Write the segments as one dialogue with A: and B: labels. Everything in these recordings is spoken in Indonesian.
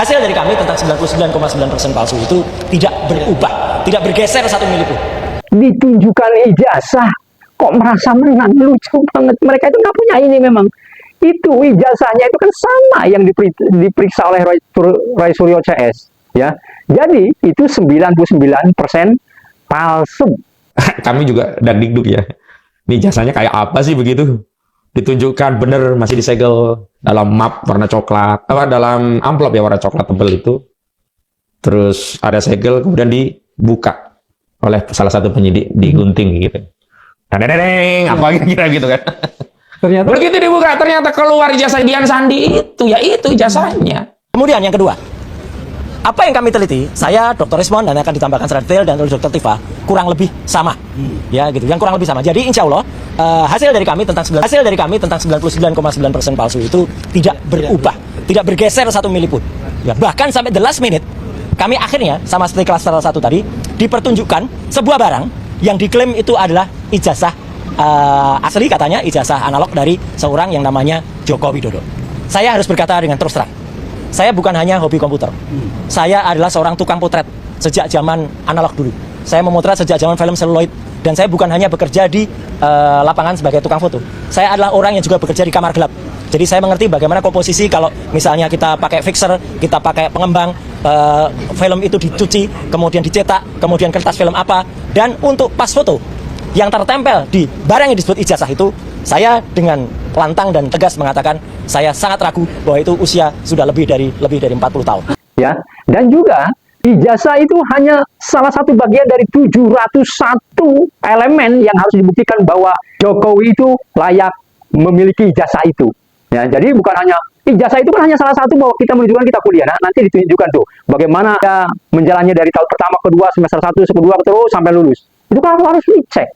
A: Hasil dari kami tentang 99,9% palsu itu tidak berubah, tidak bergeser satu mili pun.
B: Ditunjukkan ijazah, kok merasa menang, lucu banget. Mereka itu nggak punya ini memang. Itu ijazahnya itu kan sama yang diperiksa oleh Roy Suryo CS. Ya, jadi itu 99% palsu.
C: Kami juga dagdikduk ya. Ini ijazahnya kayak apa sih begitu? Ditunjukkan bener masih disegel dalam map warna coklat, dalam amplop ya warna coklat tebel itu. Terus ada segel kemudian dibuka oleh salah satu penyidik, digunting gitu. Deng, apa kira gitu kan?
B: Ternyata
C: begitu dibuka ternyata keluar ijazah Dian Sandi itu, ya itu ijazahnya.
A: Kemudian yang kedua, apa yang kami teliti, saya Dr. Rismon dan akan ditambahkan secara detail dan oleh Dr. Tifa kurang lebih sama, ya gitu, yang kurang lebih sama. Jadi insya Allah hasil dari kami tentang 99,9% palsu itu tidak berubah, tidak bergeser satu mili pun. Ya, bahkan sampai the last minute kami akhirnya sama seperti klaster 1 tadi dipertunjukkan sebuah barang yang diklaim itu adalah ijazah asli, katanya ijazah analog dari seorang yang namanya Joko Widodo. Saya harus berkata dengan terus terang, saya bukan hanya hobi komputer. Saya adalah seorang tukang potret sejak zaman analog dulu. Saya memotret sejak zaman film seluloid. Dan saya bukan hanya bekerja di lapangan sebagai tukang foto. Saya adalah orang yang juga bekerja di kamar gelap. Jadi saya mengerti bagaimana komposisi kalau misalnya kita pakai fixer, kita pakai pengembang, film itu dicuci, kemudian dicetak, kemudian kertas film apa. Dan untuk pas foto yang tertempel di barang yang disebut ijazah itu, saya dengan lantang dan tegas mengatakan saya sangat ragu bahwa itu usia sudah lebih dari 40 tahun.
B: ya, dan juga ijazah itu hanya salah satu bagian dari 701 elemen yang harus dibuktikan bahwa Jokowi itu layak memiliki ijazah itu. Ya, jadi bukan hanya ijazah itu kan hanya salah satu bahwa kita menunjukkan kita kuliah. Nah, nanti ditunjukkan tuh bagaimana kita menjalannya dari tahun pertama, kedua, semester 1, kedua, terus sampai lulus. Itu kan harus dicek.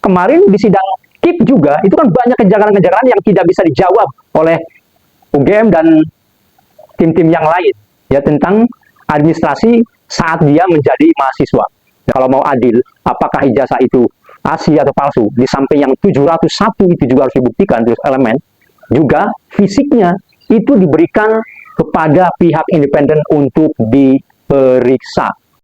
B: Kemarin di sidang KIP juga, itu kan banyak kejanggalan-kejanggalan yang tidak bisa dijawab oleh UGM dan tim-tim yang lain. Ya, tentang administrasi saat dia menjadi mahasiswa. Ya, kalau mau adil, apakah ijazah itu asli atau palsu? Di samping yang 701 itu juga harus dibuktikan, terus elemen. Juga fisiknya itu diberikan kepada pihak independen untuk diperiksa.